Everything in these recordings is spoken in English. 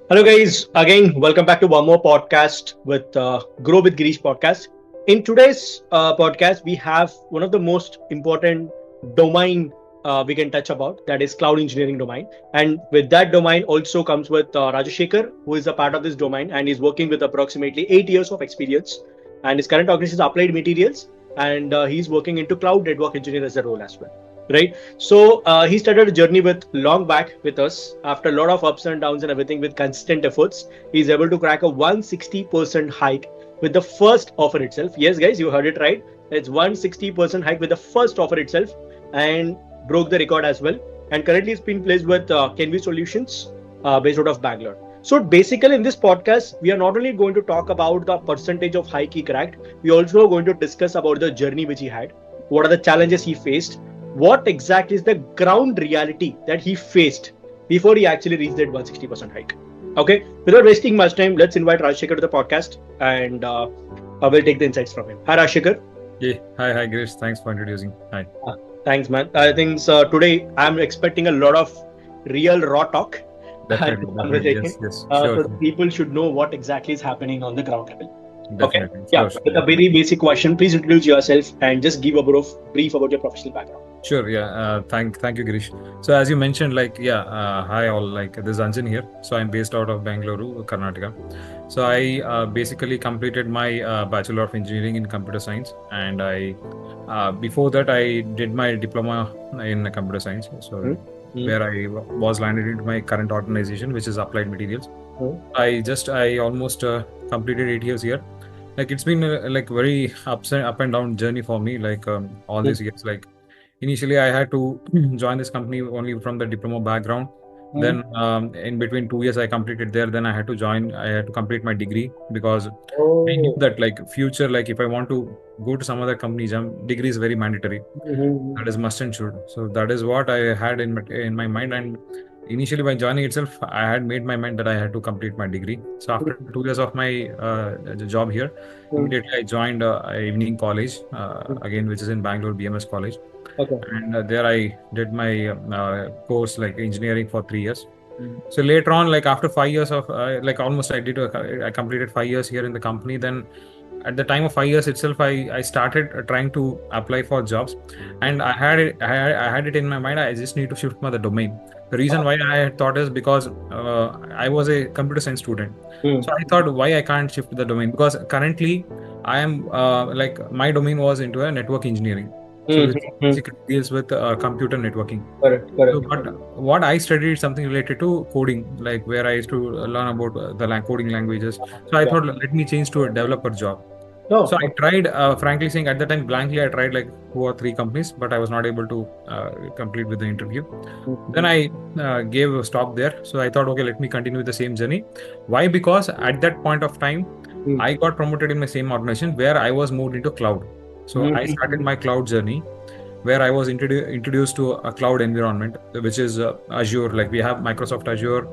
Hello, guys. Again, welcome back to one more podcast with Grow with Gireesh podcast. In today's podcast, we have one of the most important domain we can touch about, that is cloud engineering domain. And with that domain also comes with Rajashekar, who is a part of this domain and is working with approximately 8 years of experience. And his current organization is Applied Materials, and he's working into cloud network engineer as a role as well. Right. So he started a journey with long back with us. After a lot of ups and downs and everything, with consistent efforts, he's able to crack a 160% hike with the first offer itself. Yes, guys, you heard it right. It's 160% hike with the first offer itself, and broke the record as well. And currently, it's been placed with Kenvi Solutions, based out of Bangalore. So basically, in this podcast, we are not only going to talk about the percentage of hike he cracked, we also going to discuss about the journey which he had, what are the challenges he faced, what exactly is the ground reality that he faced before he actually reached that 160% hike. Okay, without wasting much time, let's invite Rajshekar to the podcast, and I will take the insights from him. Hi, Rajshekar. Yeah, hi, Gireesh. Thanks for introducing. Hi. Thanks, man. I think today I'm expecting a lot of real raw talk. Definitely. Yes, sure. So people should know what exactly is happening on the ground level. Definitely. Okay. Yeah. Sure. With a very basic question, please introduce yourself and just give a brief about your professional background. Sure. Yeah. Thank you, Gireesh. So as you mentioned, hi all. This is Anjan here. So I'm based out of Bangalore, Karnataka. So I basically completed my Bachelor of Engineering in Computer Science, and I before that I did my diploma in Computer Science. So where I was landed into my current organization, which is Applied Materials. I almost completed 8 years here. It's been very up and down journey for me. All these years, initially I had to join this company only from the diploma background. Then in between 2 years I completed there. Then I had to complete my degree, because I knew that future, if I want to go to some other company, degree is very mandatory. That is must and should. So that is what I had in my mind. And initially by joining itself, I had made my mind that I had to complete my degree. So after 2 years of my job here, immediately I joined evening college again, which is in Bangalore, BMS College. Okay. And there I did my course engineering for 3 years. So later on, after 5 years of I completed 5 years here in the company. Then at the time of 5 years itself, I started trying to apply for jobs, and I had it in my mind. I just need to shift my the domain. The reason why I had thought is because I was a computer science student. So I thought, why I can't shift the domain, because currently I am my domain was into a network engineering. So it basically deals with computer networking. Correct. So what I studied is something related to coding, where I used to learn about the coding languages. So I thought, let me change to a developer job. So I tried, frankly saying, at the time blankly, I tried 2 or 3 companies, but I was not able to complete with the interview. Then I gave a stop there. So I thought, okay, let me continue with the same journey. Why? Because at that point of time, I got promoted in my same organization, where I was moved into cloud. So I started my cloud journey, where I was introduced to a cloud environment, which is Azure. We have Microsoft Azure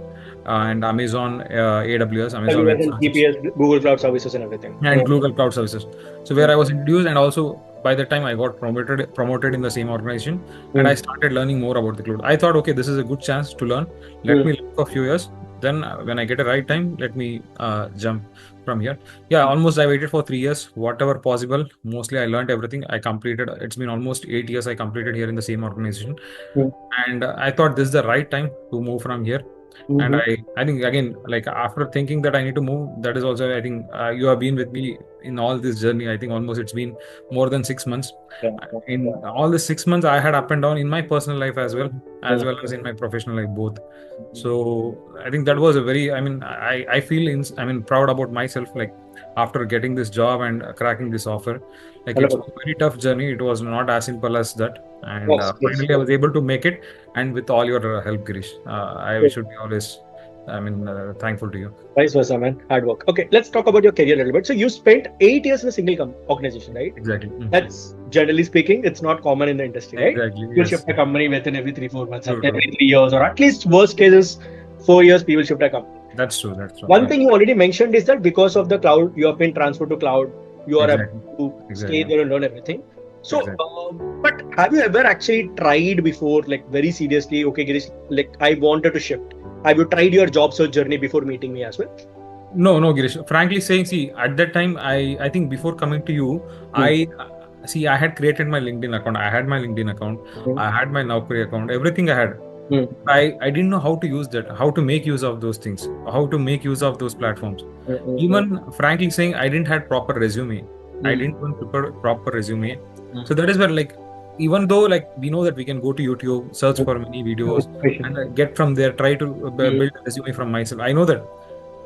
and Amazon AWS, Amazon Web Services, GPS, Google Cloud Services, and everything. and Google Cloud Services. So where I was introduced, and also by the time I got promoted in the same organization, and I started learning more about the cloud. I thought, okay, this is a good chance to learn. Let me learn for a few years. Then when I get a right time, let me jump from here. Yeah, almost I waited for 3 years, whatever possible. Mostly I learned everything. I completed. It's been almost 8 years I completed here in the same organization. And I thought this is the right time to move from here. And I think again, after thinking that I need to move, that is also, I think you have been with me in all this journey. I think almost it's been more than 6 months. In all the 6 months, I had up and down in my personal life as well as in my professional life, both. So I think that was a very, I feel proud about myself, after getting this job and cracking this offer. It's a very tough journey. It was not as simple as that. And finally I was able to make it. And with all your help, Gireesh, I should be always, thankful to you. Vice versa, man. Hard work. Okay, let's talk about your career a little bit. So you spent 8 years in a single organization, right? Exactly. That's, generally speaking, it's not common in the industry, right? Exactly. You shift a company within every 3-4 months, every 3 years, or at least worst cases 4 years, people shift a company. That's true. One thing you already mentioned is that because of the cloud, you have been transferred to cloud. You are able to stay there and learn everything. So, but have you ever actually tried before, very seriously, okay, Gireesh, I wanted to shift. Have you tried your job search journey before meeting me as well? No, Gireesh. Frankly saying, see, at that time, I think before coming to you, I had created my LinkedIn account. I had my LinkedIn account. I had my Naukri account. Everything I had. I didn't know how to use that, how to make use of those things, how to make use of those platforms. Even frankly saying, I didn't have proper resume. I didn't even prepare proper resume. So that is where, like, even though like we know that we can go to YouTube, search for many videos, and get from there, try to build a resume from myself. I know that.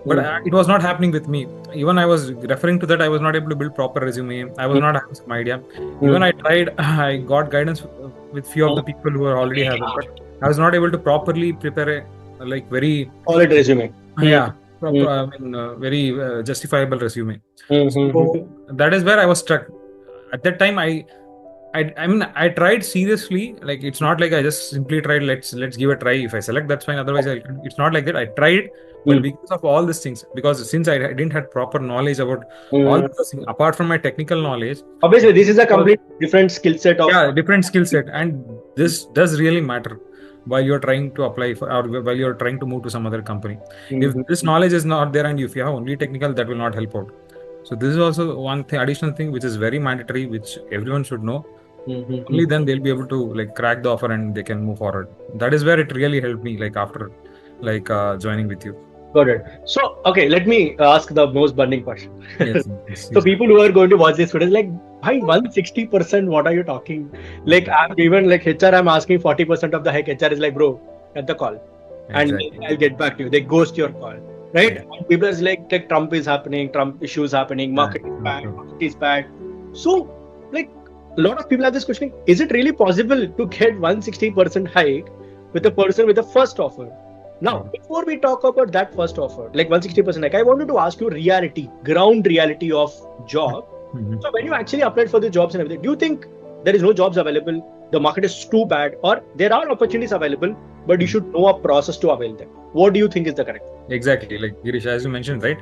But it was not happening with me. Even I was referring to that, I was not able to build proper resume. I was not having some idea. Even I tried, I got guidance with few of the people who are already having, but I was not able to properly prepare a like very solid resume. Yeah, proper, I mean, very justifiable resume. So that is where I was stuck. At that time, I mean, I tried seriously. Like, it's not like I just simply tried. Let's give a try. If I select, that's fine. Otherwise, it's not like that. I tried, but because of all these things, because since I didn't have proper knowledge about all those things, apart from my technical knowledge, obviously, this is a complete different skill set of different skill set, and this does really matter while you're trying to apply for, or while you're trying to move to some other company. If this knowledge is not there, and if you have only technical, that will not help out. So this is also one thing, additional thing, which is very mandatory, which everyone should know. Only then they'll be able to like crack the offer and they can move forward. That is where it really helped me, like after like joining with you. Got it. So okay, let me ask the most burning question. Yes. So people who are going to watch this video is like, why 160%? What are you talking? Like, I'm even like HR, I'm asking 40% of the hike. HR is like, bro, get the call, and I'll get back to you. They ghost your call, right? And people is like Trump is happening, Trump issues happening, market is bad. So like, a lot of people have this question: is it really possible to get 160% hike with a person with a first offer? Now, before we talk about that first offer, like 160% hike, I wanted to ask you ground reality of job. So when you actually applied for the jobs and everything, do you think there is no jobs available, the market is too bad, or there are opportunities available, but you should know a process to avail them? What do you think is the correct? Exactly, like Gireesh, as you mentioned, right?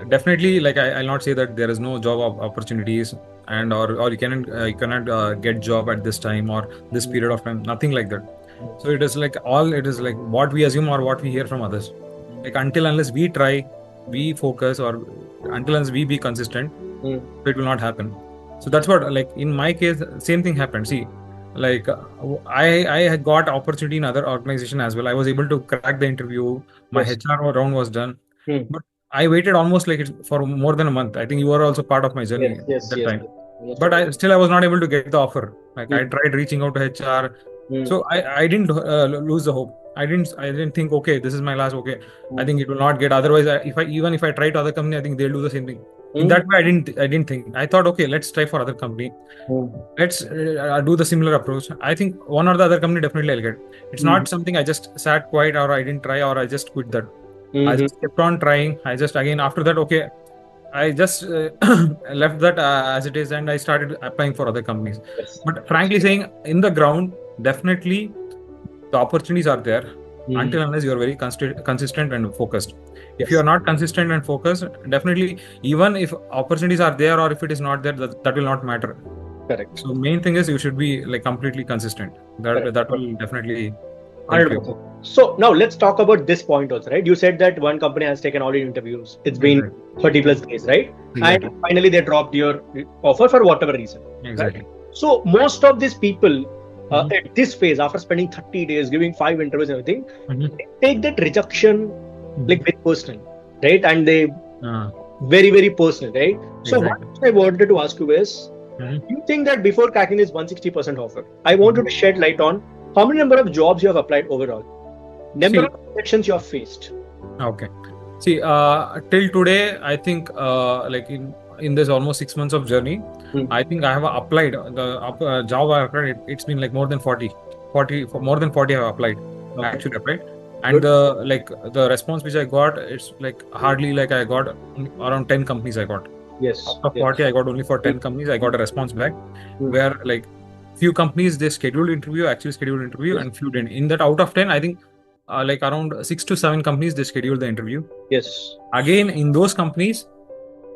Definitely, like I'll not say that there is no job opportunities, and or you cannot get job at this time or this period of time. Nothing like that. So it is like what we assume or what we hear from others. Like, until unless we try, we focus, or until unless we be consistent, it will not happen. So that's what, like in my case, same thing happened. See, like I had got opportunity in other organization as well. I was able to crack the interview. My HR round was done, but I waited almost like for more than a month. I think you were also part of my journey at that time. But I was not able to get the offer. Like I tried reaching out to HR. So I didn't lose the hope. I didn't think, okay, this is my last. Okay, I think it will not get. Otherwise, if I try to other company, I think they'll do the same thing. In that way, I didn't think. I thought, okay, let's try for other company. Let's do the similar approach. I think one or the other company definitely I'll get. It's not something I just sat quiet, or I didn't try, or I just quit that. I just kept on trying. I just again after that, okay, I just left that as it is, and I started applying for other companies. But frankly saying, in the ground, definitely the opportunities are there until unless you are very consistent and focused. If you are not consistent and focused, definitely, even if opportunities are there or if it is not there, that will not matter. Correct. So main thing is you should be like completely consistent. That will definitely help you. So now let's talk about this point also, right? You said that one company has taken all your interviews. It's been 30 plus days, right? Exactly. And finally they dropped your offer for whatever reason. Exactly. Right? So most of these people at this phase, after spending 30 days, giving 5 interviews and everything, they take that rejection like very personal, right? And they very, very personal, right? So what I wanted to ask you is, you think that before cracking this 160% offer, I want you to shed light on how many number of jobs you have applied overall, number of rejections you have faced. Okay. See, till today, I think like in this almost 6 months of journey, I think I have applied the job I applied. It's been like more than 40 more than 40 I have applied. I actually applied. And the response which I got, it's like hardly like I got around 10 companies I got. Yes. Out of 40, I got only for 10 companies. I got a response back where like few companies they scheduled interview, and few didn't. In that out of 10, I think like around 6 to 7 companies they scheduled the interview. Yes. Again, in those companies,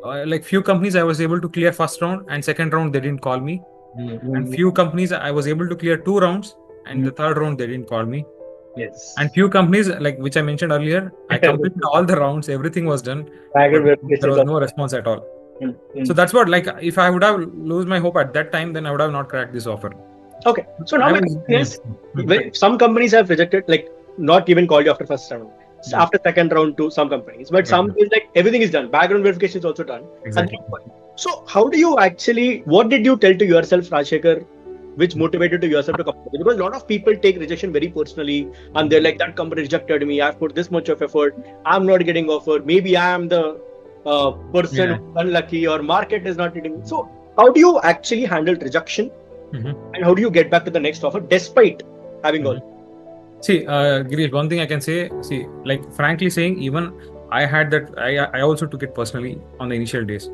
like few companies I was able to clear first round, and second round they didn't call me. And few companies I was able to clear 2 rounds, and the third round they didn't call me. Yes. And few companies, like which I mentioned earlier, I completed all the rounds, everything was done, but Background there verification. was no response at all. So that's what, like, if I would have lose my hope at that time, then I would have not cracked this offer. Okay. So now I my was, question is, some companies have rejected, like not even called you after first round, after second round to some companies, but some is like everything is done, background verification is also done. exactly. So how do you actually, what did you tell to yourself, Rajshekhar, which motivated to yourself to come? Because a lot of people take rejection very personally, and they're like, that company rejected me, I've put this much of effort, I'm not getting offer, maybe I am the person who's unlucky, or market is not hitting me. So how do you actually handle rejection? And how do you get back to the next offer despite having all? See, Gireesh, one thing I can say, see, like frankly saying, even I had that, I also took it personally on the initial days.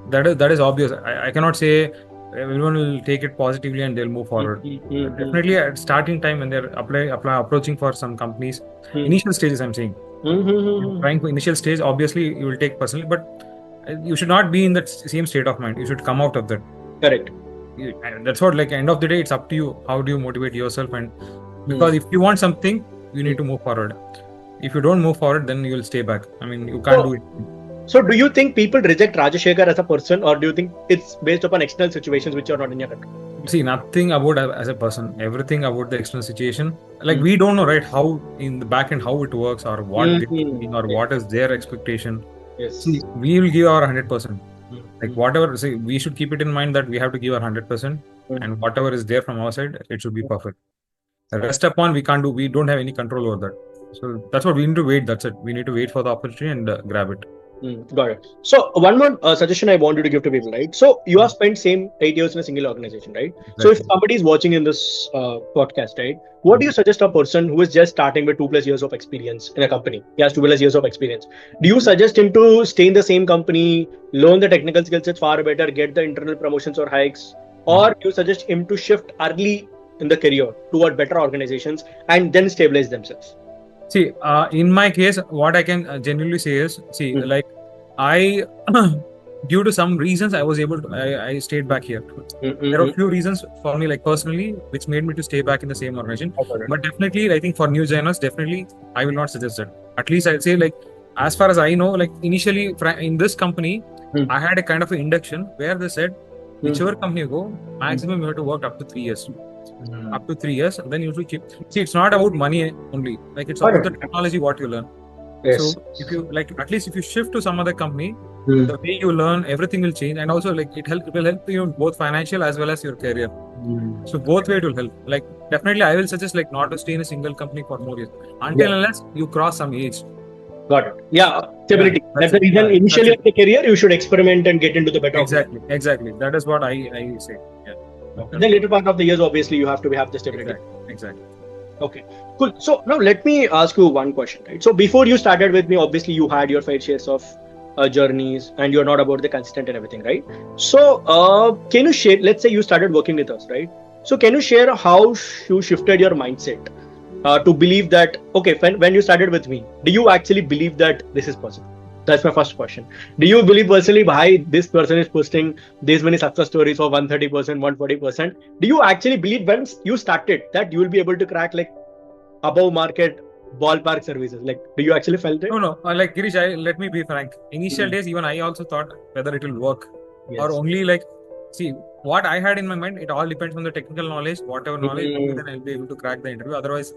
That is obvious. I cannot say everyone will take it positively and they'll move forward. Definitely at starting time when they're approaching for some companies, initial stages I'm saying, trying for initial stage, obviously you will take personally, but you should not be in that same state of mind. You should come out of that. Correct. That's what, like, end of the day, it's up to you. How do you motivate yourself? And because if you want something, you need to move forward. If you don't move forward, then you will stay back. I mean, you can't do it. So do you think people reject Rajshekhar as a person, or do you think it's based upon external situations which are not in your control? See, nothing about as a person, everything about the external situation. Like we don't know, right, how in the back end, how it works, or what they're thinking, or what is their expectation. Yes. See, we will give our 100%. Like whatever, see, we should keep it in mind that we have to give our 100%, and whatever is there from our side, it should be perfect. The rest upon we can't do. We don't have any control over that. So that's what we need to wait. That's it. We need to wait for the opportunity and grab it. Got it. So one more suggestion I want you to give to people, right? So you have spent same 8 years in a single organization, right? Exactly. So if somebody is watching in this podcast, right, what do you suggest a person who is just starting with 2+ years of experience in a company? He has 2+ years of experience. Do you suggest him to stay in the same company, learn the technical skill sets far better, get the internal promotions or hikes, or you suggest him to shift early in the career toward better organizations and then stabilize themselves? See, in my case, what I can genuinely say is, see, like I, due to some reasons, I was able to, I stayed back here. There are a few reasons for me, like personally, which made me to stay back in the same organization. But definitely, I think for new joiners, definitely, I will not suggest that. At least I'd say, like, as far as I know, like initially in this company, I had a kind of an induction where they said, whichever company you go, maximum you have to work up to 3 years. Up to 3 years, and then you should keep. See, it's not about money only. Like it's about the technology what you learn. Yes. So if you like, at least if you shift to some other company, the way you learn, everything will change, and also like it will help you both financial as well as your career. So both way it will help. Like definitely, I will suggest like not to stay in a single company for more years until unless you cross some age. Got it. Yeah, stability. That's the reason initially of the career you should experiment and get into the better. Exactly. That is what I say. Yeah. Okay. The later part of the years, obviously, you have to have the stability. Exactly. Okay, cool. So now let me ask you one question, right? So before you started with me, obviously you had your fair shares of journeys, and you're not about the consistent and everything, right? So can you share? Let's say you started working with us, right? So can you share how you shifted your mindset to believe that, okay, when you started with me, do you actually believe that this is possible? That's my first question. Do you believe personally, why this person is posting this many success stories for 130%, 140%? Do you actually believe when you started that you will be able to crack like above market ballpark services? Like, do you actually felt it? No. Like Gireesh, let me be frank. Initial days, even I also thought whether it will work or only like, see, what I had in my mind, it all depends on the technical knowledge, whatever knowledge, then I'll be able to crack the interview. Otherwise,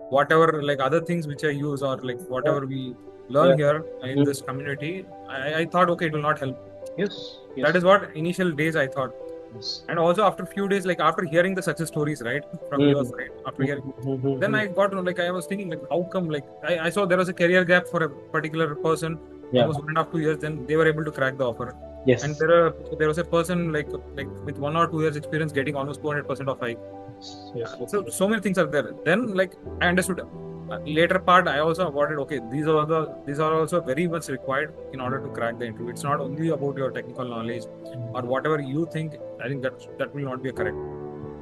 whatever like other things which I use or like whatever we learn here in this community, I thought, okay, it will not help. Yes. That is what initial days I thought. Yes. And also after few days, like after hearing the success stories, right, from your side, after hearing, then I got like, I was thinking like, how come, like I saw there was a career gap for a particular person, almost 1.5 2 years, then they were able to crack the offer. Yes. And there was a person like with 1 or 2 years experience getting almost 200% of hike. Yes. So many things are there. Then like I understood. Later part, I also avoided. Okay, these are also very much required in order to crack the interview. It's not only about your technical knowledge or whatever you think. I think that will not be correct.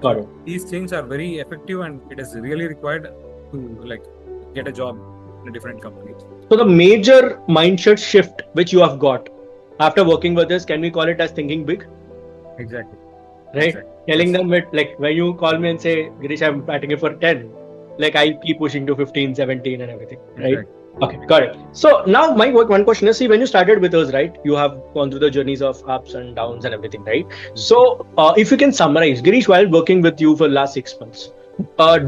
Got it. These things are very effective, and it is really required to like get a job in a different company. So the major mindset shift which you have got after working with this, can we call it as thinking big? Exactly. Right. Exactly. Telling them with like when you call me and say, Gireesh, I'm batting it for 10. like I keep pushing to 15, 17 and everything, right? Exactly. Okay, got it. So now my one question is, see, when you started with us, right, you have gone through the journeys of ups and downs and everything, right? So if you can summarize, Gireesh, while working with you for the last 6 months,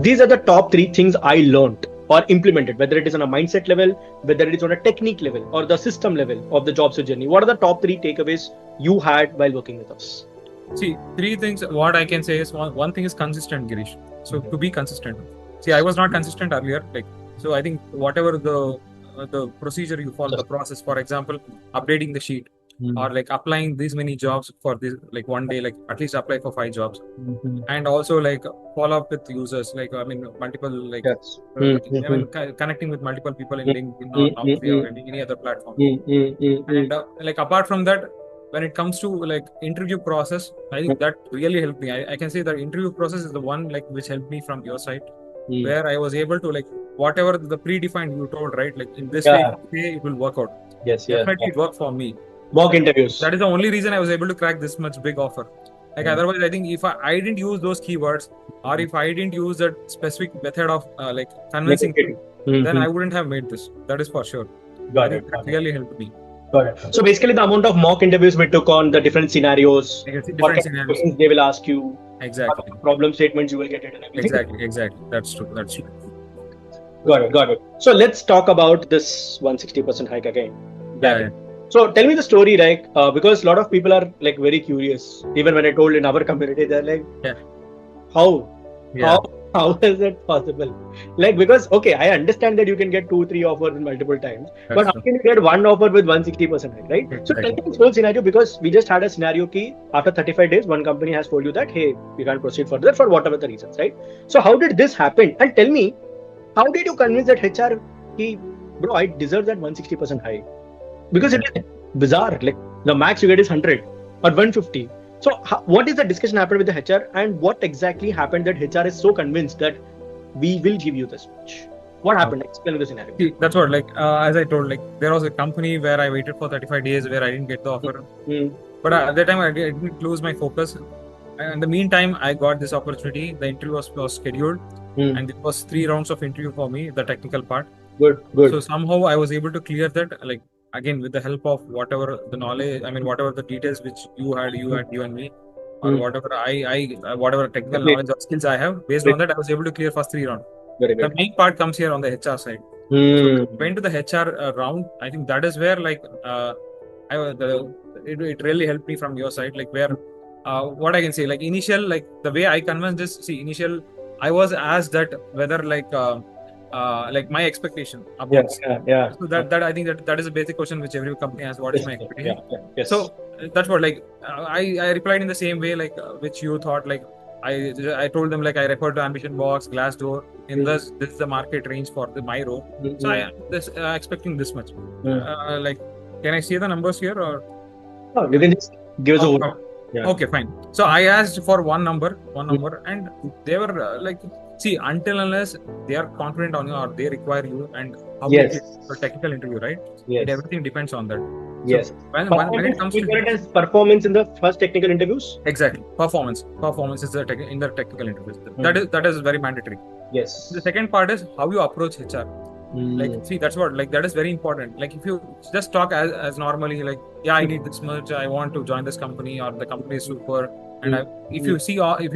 these are the top three things I learned or implemented, whether it is on a mindset level, whether it is on a technique level or the system level of the job search journey. What are the top three takeaways you had while working with us? See, three things. What I can say is one thing is consistent, Gireesh. So to be consistent. See, I was not consistent earlier. So I think whatever the procedure you follow, the process. For example, updating the sheet or applying these many jobs for this, one day, at least apply for 5 jobs, and also follow up with users. Multiple Yes. connecting with multiple people in LinkedIn or Naukri or any other platform. And apart from that, when it comes to interview process, I think that really helped me. I can say that interview process is the one which helped me from your side, where I was able to whatever the predefined you told, right? In this way it will work out. Yes, definitely it worked for me. Mock interviews. That is the only reason I was able to crack this much big offer. Otherwise, I think if I didn't use those keywords, or if I didn't use that specific method of convincing people, then I wouldn't have made this. That is for sure. Got it. That really helped me. Got it. So basically, the amount of mock interviews we took on, the different scenarios, what kind of questions they will ask you, exactly, problem statements you will get it, and everything. Exactly. That's true. Got it. So let's talk about this 160% hike again. Yeah. So tell me the story, because a lot of people are very curious. Even when I told in our community, they're like, how? Yeah. How is that possible? Because I understand that you can get 2-3 offers in multiple times, but how can you get one offer with 160% hike, right? Exactly. So tell me this whole scenario, because we just had a scenario key after 35 days, one company has told you that, hey, we can't proceed further for whatever the reasons, right? So how did this happen? And tell me, how did you convince that HR, bro, I deserve that 160% hike? Because it is bizarre. The max you get is 100 or 150. So what is the discussion happened with the HR, and what exactly happened that HR is so convinced that we will give you this much? What happened? Explain the scenario. That's what, as I told, there was a company where I waited for 35 days where I didn't get the offer. But at that time, I didn't lose my focus. And in the meantime, I got this opportunity. The interview was scheduled, and it was 3 rounds of interview for me, the technical part. Good. So somehow I was able to clear that, again, with the help of whatever the knowledge, whatever the details which you and me, or whatever whatever technical knowledge or skills I have, based on that, I was able to clear first 3 rounds. The main part comes here on the HR side. So went to the HR round. I think that is where it really helped me from your side. Where what I can say, initial, the way I convinced this. See, initial, I was asked that whether my expectation about so that I think that is a basic question which every company has. What is my expectation? Yes. So that's what I replied in the same way which you thought. I told them I referred to Ambition Box, Glassdoor. In this is the market range for my role. So I am expecting this much. Can I see the numbers here, or you can just give us a Okay, fine. So I asked for one number, and they were see, until unless they are confident on you or they require you, and how you get a technical interview, right? Everything depends on that. Yes. So when it comes to performance in the first technical interviews, exactly, performance is in the technical interviews. That is very mandatory. Yes. The second part is how you approach HR. See, that's what that is very important. If you just talk as normally, I need this much, I want to join this company, or the company is super, and if you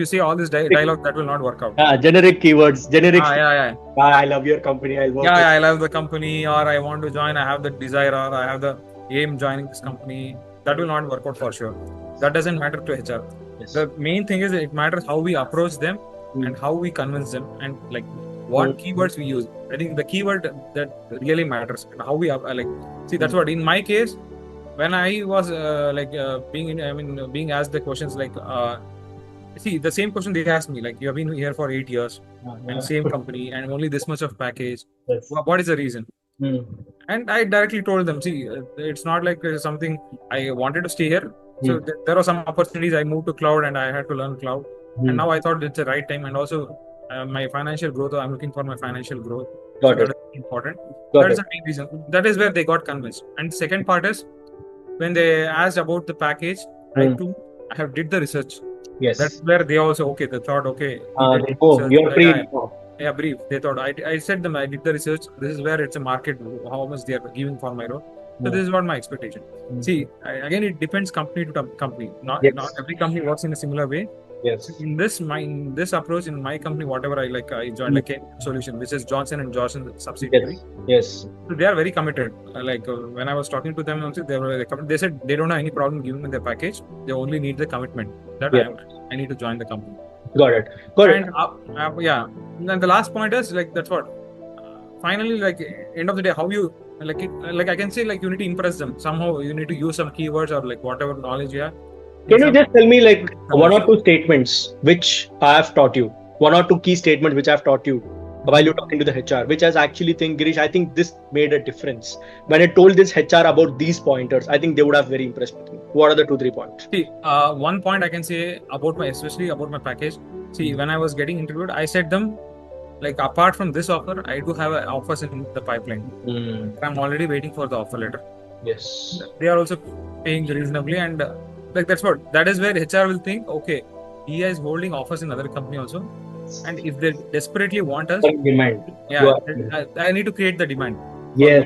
say all this dialogue, that will not work out. Generic keywords, generic. I love your company. I'll work. I love the company, or I want to join. I have the desire, or I have the aim joining this company. That will not work out for sure. That doesn't matter to HR. Yes. The main thing is it matters how we approach them and how we convince them, and what keywords we use. I think the keyword that really matters, and how we see, that's what in my case, when I was being asked the questions see, the same question they asked me, you have been here for 8 years and same company and only this much of package. Yes. What is the reason? And I directly told them, see, it's not something I wanted to stay here. So there are some opportunities. I moved to cloud and I had to learn cloud, and now I thought it's the right time, and also my financial growth. I'm looking for my financial growth. That is important. That is the main reason. That is where they got convinced. And the second part is when they asked about the package, I have did the research. Yes. That's where they also they thought you're free. brief. They thought I said them, I did the research. This is where it's a market, how much they are giving for my role. So this is what my expectation. See, again, it depends company to company. Not every company works in a similar way. Yes. So in this approach, in my company, whatever I joined a solution, which is Johnson and Johnson subsidiary. Yes. So they are very committed. When I was talking to them, also they said they don't have any problem giving me the package. They only need the commitment that I need to join the company. Got it. And then the last point is that's what. Finally, end of the day, how you I can say you need to impress them somehow. You need to use some keywords or whatever knowledge you have. Can you just tell me one or two statements which I have taught you? One or two key statements which I have taught you while you're talking to the HR, which I actually think, Gireesh, I think this made a difference. When I told this HR about these pointers, I think they would have very impressed with me. What are the 2-3 points? See, one point I can say especially about my package. See, when I was getting interviewed, I said them, apart from this offer, I do have offers in the pipeline. I'm already waiting for the offer letter. Yes. They are also paying reasonably, and that is where HR will think, okay, he is holding offers in other company also, and if they desperately want us, demand. I need to create the demand. Yes.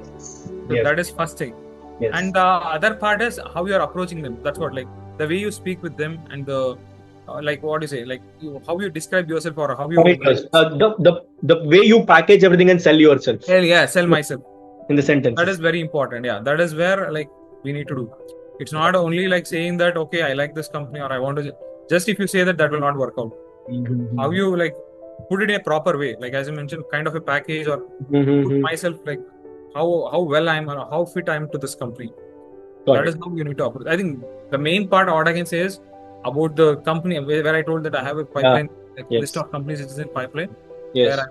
So that is first thing. Yes. And the other part is how you are approaching them. That's what the way you speak with them, and the what do you say, how you describe yourself, or how you the way you package everything and sell yourself. Sell myself in the sentence. That is very important. That is where we need to do. It's not only saying that, okay, I like this company, or I want to. Just if you say that will not work out. How you put it in a proper way, as I mentioned, kind of a package, or put myself how well I am, or how fit I am to this company. That is how you need to approach. I think the main part what I can say is about the company where I told that I have a pipeline, list of companies which is in pipeline. Where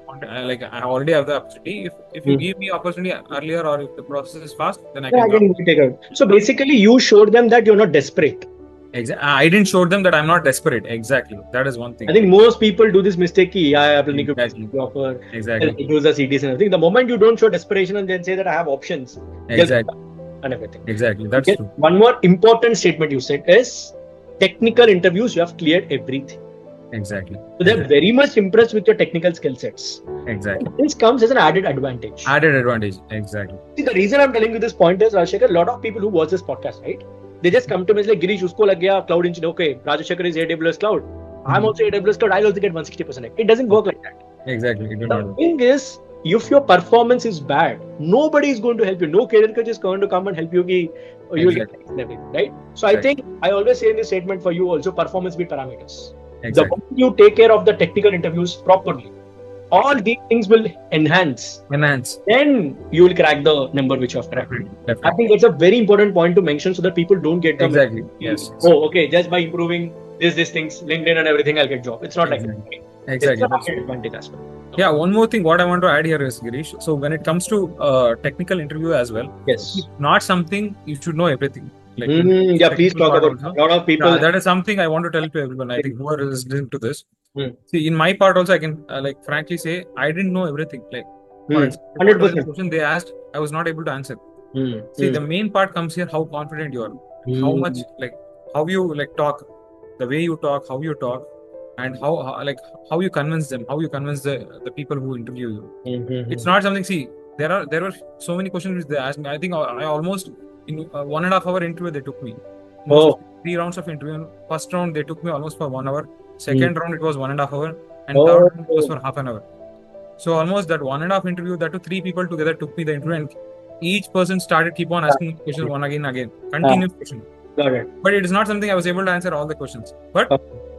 I already have the opportunity. If you give me opportunity earlier, or if the process is fast, then I can take it. So basically, you showed them that you're not desperate. Exactly. I didn't show them that I'm not desperate. Exactly. That is one thing. I think most people do this mistake. Offer. Exactly. Use the CDs and everything. The moment you don't show desperation and then say that I have options. Exactly. And everything. Exactly. That's true. One more important statement you said is technical interviews. You have cleared everything. Exactly. So they're very much impressed with your technical skill sets. Exactly. This comes as an added advantage. Exactly. See, the reason I'm telling you this point is, Rajshekhar, a lot of people who watch this podcast, right? They just come to me and say, Gireesh, usko lag gaya cloud engineer. Okay, Rajshekhar is AWS cloud. I'm also AWS cloud. I'll also get 160%. It doesn't work like that. Exactly. The thing is, if your performance is bad, nobody is going to help you. No career coach is going to come and help you. You'll get everything, right? So I think I always say in this statement for you also, performance beat parameters. The moment you take care of the technical interviews properly, all these things will enhance. Then you will crack the number which you have cracked. I think that's a very important point to mention so that people don't get them. Exactly. Yes. Oh, okay. Just by improving these things, LinkedIn and everything, I'll get job. It's not like that. Exactly. It's an advantage as well. Yeah. One more thing, what I want to add here is, Gireesh. So when it comes to technical interview as well, yes, it's not something you should know everything. Please talk about a lot of people. That is something I want to tell to everyone. I think whoever is listening to this. See, in my part also, I can frankly say I didn't know everything. For example, 100% question they asked, I was not able to answer. See, the main part comes here: how confident you are, how much how you talk, the way you talk, how you talk, and how you convince them, how you convince the people who interview you. It's not something. See, there were so many questions which they asked me. I think I almost. In 1.5 hour interview, they took me. 3 rounds of interview. First round, they took me almost for 1 hour. Second round, it was 1.5 hour. And third round, it was for half an hour. So almost that 1.5 interview, that 3 people together took me the interview, and each person started keep on asking questions one again. Continuous question. But it is not something I was able to answer all the questions. But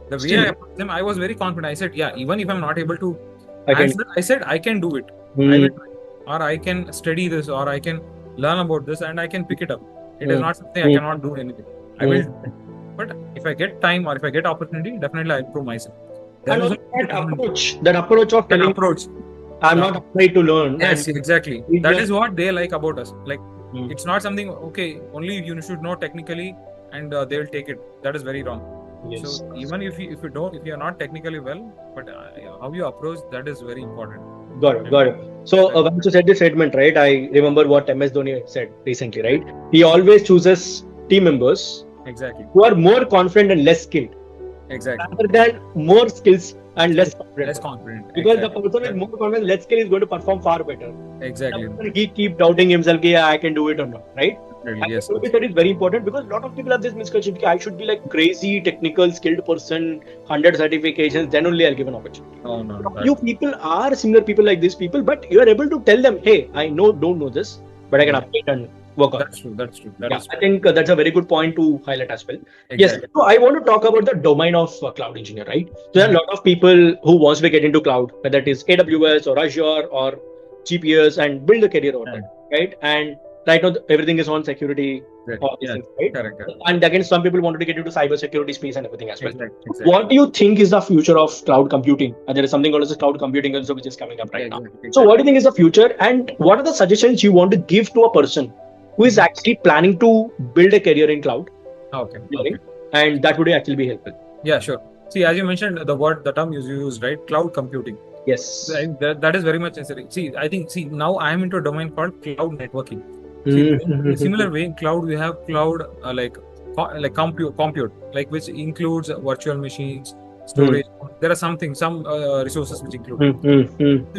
the way I approached them, I was very confident. I said, even if I'm not able to answer, I said, I can do it. I will try. Or I can study this, or I can learn about this, and I can pick it up. It is not something I cannot do anything. I will do it. But if I get time or if I get opportunity, definitely I improve myself. That approach of telling I'm not afraid to learn. Yes, exactly. That is what they like about us. It's not something, okay, only you should know technically and they will take it. That is very wrong. Yes. So even if you are not technically well, but how you approach, that is very important. Got it. So when you said this statement, right, I remember what MS Dhoni said recently, right? He always chooses team members who are more confident and less skilled. Exactly. rather than more skills and less confident. Less confident. Because Exactly. the person with more confidence, less skill is going to perform far better. Exactly. He keep doubting himself, yeah, I can do it or not, right? Really, yes. I think that is very important because a lot of people have this misconception. I should be like crazy, technical, skilled person, 100 certifications, then only I'll give an opportunity. Oh, no. You people are similar people like these people, but you are able to tell them, hey, I don't know this, but I can update and work on. That's true. That's true. That Yeah, is I think that's a very good point to highlight as well. Yes, exactly. so I want to talk about the domain of cloud engineer, right? So there are a lot of people who wants to get into cloud, whether it is AWS or Azure or GPS, and build a career over there, right? And right now everything is on security, all these things, right? Correct. And again, some people wanted to get into cyber security space and everything as well. Exactly. What do you think is the future of cloud computing? And there is something called as cloud computing also, which is coming up right now. So what do you think is the future, and what are the suggestions you want to give to a person who is actually planning to build a career in cloud? Okay. And that would actually be helpful. Yeah, sure. See, as you mentioned, the term you used, right? Cloud computing. Yes. That is very much necessary. See, now I am into a domain called cloud networking. In a similar way, in cloud, we have cloud like compute, like which includes virtual machines, storage. There are some resources which include.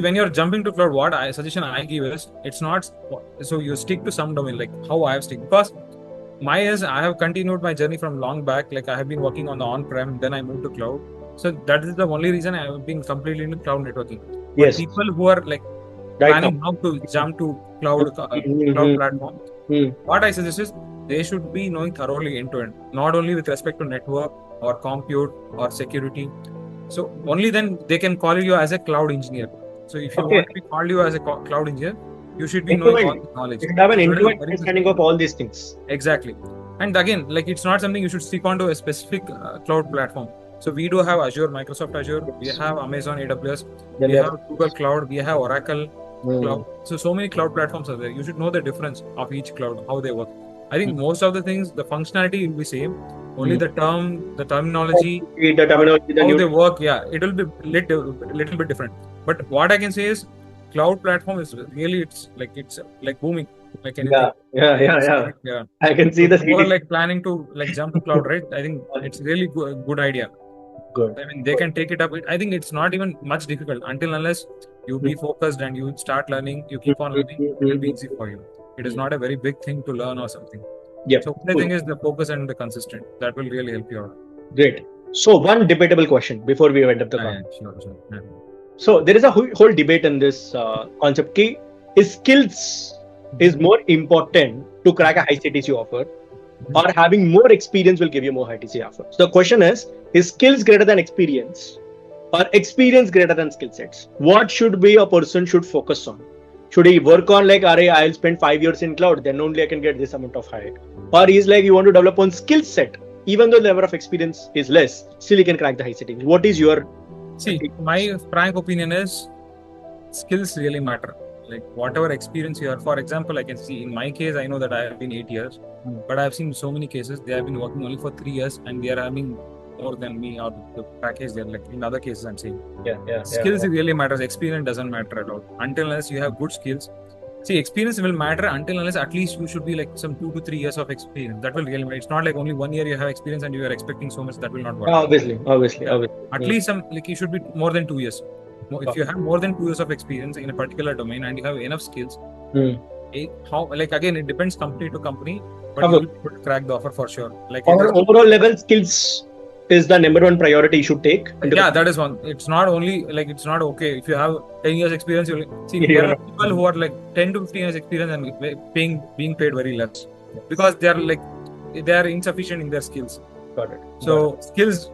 When you're jumping to cloud, what suggestion I give is, it's not so you stick to some domain, like how I have stick, because I have continued my journey from long back. Like I have been working on the on-prem, then I moved to cloud. So that is the only reason I have been completely into cloud networking. But people who are like planning now to jump to cloud platform, what I suggest is they should be knowing thoroughly end to end, not only with respect to network or compute or security. So only then they can call you as a cloud engineer. So if you want to be called you as a cloud engineer, you should be knowing all the knowledge. You should have an end-to-end understanding of all these things. Exactly. And again, like it's not something you should stick onto a specific cloud platform. So we do have Azure, Microsoft Azure, we have Amazon AWS, we have Google Cloud, we have Oracle Cloud. So many cloud platforms are there. You should know the difference of each cloud, how they work. I think most of the things, the functionality will be same. Only the terminology, how they work, it will be little bit different. But what I can say is, cloud platform is really it's like booming, like anything. Yeah. I can see the people are like planning to like jump to cloud, right? I think it's really good idea. Good. I mean, they can take it up. I think it's not even much difficult unless you be focused and you start learning. You keep on learning. It will be easy for you. It is not a very big thing to learn or something. Yeah. So the thing is the focus and the consistent. That will really help you out. Great. So one debatable question before we end up the call. Sure. So there is a whole debate in this concept. Ki skills is more important to crack a high CTC offer, or having more experience will give you more high TC offer. So the question is skills greater than experience, or experience greater than skill sets? What should be a person should focus on? Should he work on like, I'll spend 5 years in cloud, then only I can get this amount of high? Or he's like, you want to develop one skill set, even though the level of experience is less, still he can crack the high CTC. What is your... See, my frank opinion is skills really matter. Like whatever experience you have. For example, I can see in my case, I know that I have been 8 years, but I've seen so many cases, they have been working only for 3 years and they are having more than me, or the package they're like in other cases I'm saying. Skills really matters. Experience doesn't matter at all. Unless you have good skills. See, experience will matter unless at least you should be like some 2 to 3 years of experience. That will really matter. It's not like only 1 year you have experience and you are expecting so much. That will not work. Obviously. At least you should be more than 2 years. If you have more than 2 years of experience in a particular domain and you have enough skills, again, it depends company to company, but you will be able to crack the offer for sure. Like overall level, skills is the number one priority you should take. That is one. It's not only like, it's not okay if you have 10 years experience. You'll see there are people who are like 10 to 15 years experience and being paid very less because they are insufficient in their skills. Got it. So skills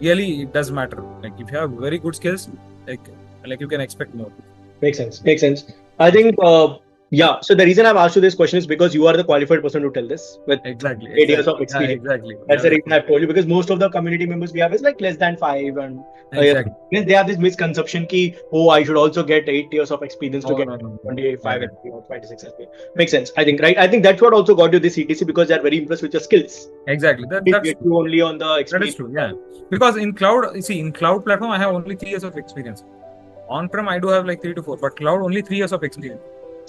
really does matter. Like if you have very good skills, like you can expect more. Makes sense. I think so the reason I've asked you this question is because you are the qualified person to tell this with 8 years of experience. That's the reason I've told you, because most of the community members we have is like less than 5, and they have this misconception ki, I should also get 8 years of experience to get 25 and 26 SP. Makes sense, I think, right? I think that's what also got you this CTC, because they're very impressed with your skills. Exactly. That's you only on the experience. That is true, because in cloud platform I have only 3 years of experience. On-prem I do have like 3 to 4, but cloud only 3 years of experience.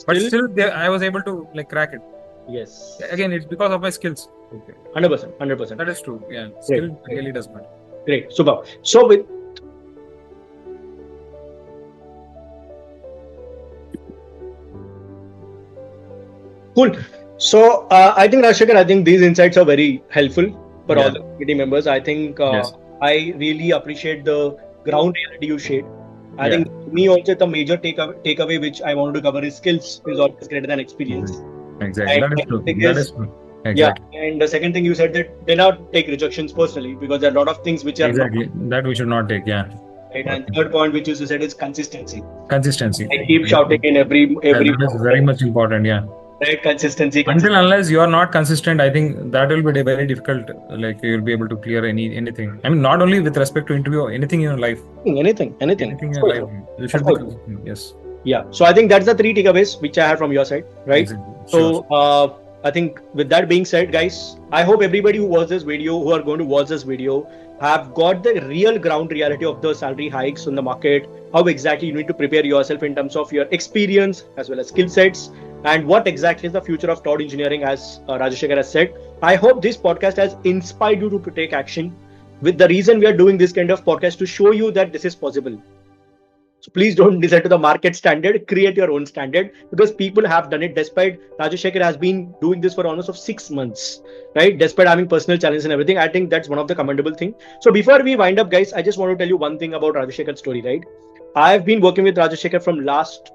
But still, I was able to like crack it. Yes. Again, it's because of my skills. 100%. That is true. Skill really does matter. Great, super. So with cool. So I think Rajshekar, I think these insights are very helpful for all the committee members. I think Yes. I really appreciate the ground reality you shared. I Yeah. think for me also the major takeaway which I wanted to cover is skills is always greater than experience. Exactly. And That is second true. thing That is- is true. Yeah, Exactly. and the second thing you said that do not take rejections personally because there are a lot of things which are Exactly. That we should not take. Yeah. not right. And third point which you said is consistency. Consistency. I keep shouting in every Yeah, that is very much important. Yeah. right, consistency. Until unless you are not consistent, I think that will be very difficult. Like you'll be able to clear anything. I mean, not only with respect to interview, anything in your life. Anything. Anything in your life. You should be consistent. Yes. Yeah. So I think that's the 3 takeaways which I have from your side, right? Exactly. So Sure. I think with that being said, guys, I hope everybody who watches this video, who are going to watch this video, have got the real ground reality of the salary hikes on the market, how exactly you need to prepare yourself in terms of your experience as well as skill sets, and what exactly is the future of cloud engineering, as Rajshekar has said. I hope this podcast has inspired you to take action. With the reason we are doing this kind of podcast to show you that this is possible. So please don't listen to the market standard, create your own standard, because people have done it despite Rajshekar has been doing this for almost of 6 months, right? Despite having personal challenges and everything. I think that's one of the commendable thing. So before we wind up, guys, I just want to tell you one thing about Rajshekar's story, right? I've been working with Rajshekar from last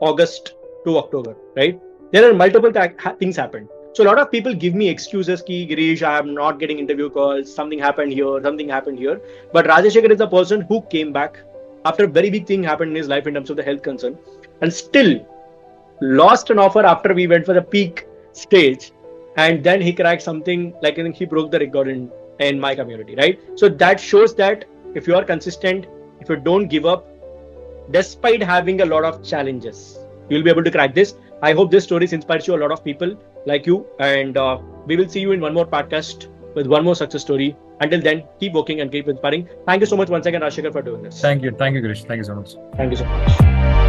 August to October, right? There are multiple things happened. So a lot of people give me excuses ki Gireesh, I am not getting interview calls, something happened here, something happened here. But Rajshekar is the person who came back after a very big thing happened in his life in terms of the health concern, and still lost an offer after we went for the peak stage, and then he cracked something like, I think he broke the record in my community, right? So that shows that if you are consistent, if you don't give up, despite having a lot of challenges, you'll be able to crack this. I hope this story inspires you, a lot of people like you, and we will see you in one more podcast with one more success story. Until then, keep working and keep inspiring. Thank you so much once again, Rajshekar, for doing this. Thank you, Girish. Thank you so much. Thank you so much.